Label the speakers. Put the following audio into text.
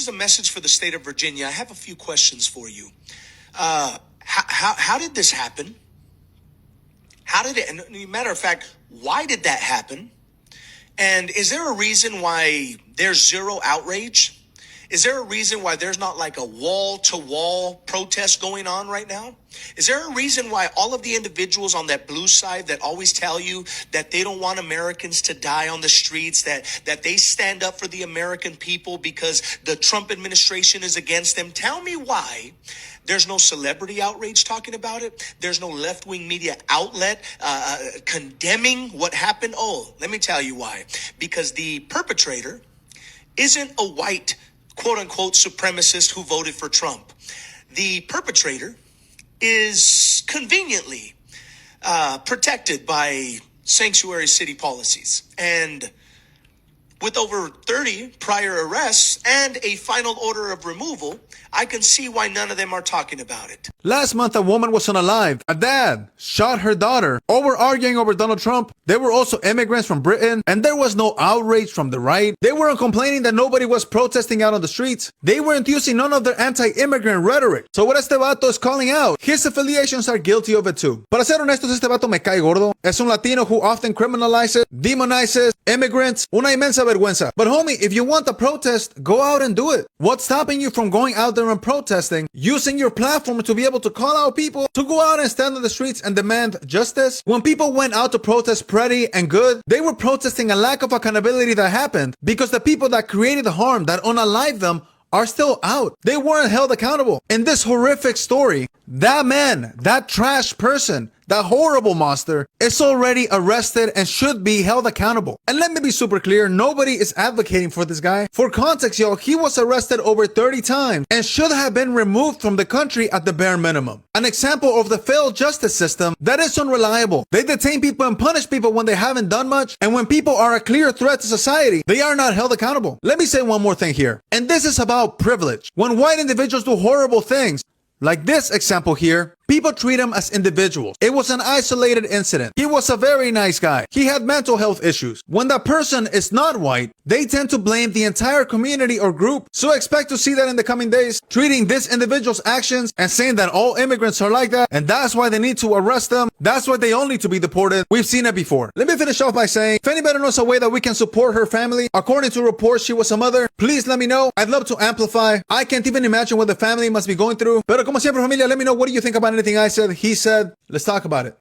Speaker 1: is a message for the state of Virginia. I have a few questions for you. How did this happen? How did it, and matter of fact, why did that happen? And is there a reason why there's zero outrage? Is there a reason why there's not like a wall-to-wall protest going on right now? Is there a reason why all of the individuals on that blue side that always tell you that they don't want Americans to die on the streets, that they stand up for the American people because the Trump administration is against them? Tell me why there's no celebrity outrage talking about it. There's no left-wing media outlet condemning what happened. Oh, let me tell you why. Because the perpetrator isn't a white quote-unquote supremacist who voted for Trump. The perpetrator is conveniently protected by sanctuary city policies. And with over 30 prior arrests and a final order of removal, I can see why none of them are talking about it.
Speaker 2: Last month, a woman was on a live. A dad shot her daughter over arguing over Donald Trump. There were also immigrants from Britain, and there was no outrage from the right. They weren't complaining that nobody was protesting out on the streets. They weren't using none of their anti-immigrant rhetoric. So what este vato is calling out, his affiliations are guilty of it too. Para ser honestos, este vato me cae gordo. Es un Latino who often criminalizes, demonizes immigrants. Una inmensa vergüenza. But homie, if you want the protest, go out and do it. What's stopping you from going out there and protesting, using your platform to be able to call out people to go out and stand on the streets and demand justice? When people went out to protest pretty and good, they were protesting a lack of accountability that happened because the people that created the harm, that unalived them, are still out. They weren't held accountable. In this horrific story, that man, that trash person, that horrible monster is already arrested and should be held accountable. And let me be super clear, nobody is advocating for this guy. For context, y'all, he was arrested over 30 times and should have been removed from the country at the bare minimum. An example of the failed justice system that is unreliable. They detain people and punish people when they haven't done much, and when people are a clear threat to society, they are not held accountable. Let me say one more thing here, and this is about privilege. When white individuals do horrible things, like this example here, people treat him as individuals. It was an isolated incident. He was a very nice guy. He had mental health issues. When that person is not white, they tend to blame the entire community or group. So expect to see that in the coming days, treating this individual's actions and saying that all immigrants are like that, and that's why they need to arrest them. That's why they all need to be deported. We've seen it before. Let me finish off by saying, if anybody knows a way that we can support her family, according to reports she was a mother, please let me know. I'd love to amplify. I can't even imagine what the family must be going through. Pero como siempre, familia, let me know, what do you think about anything I said, he said? Let's talk about it.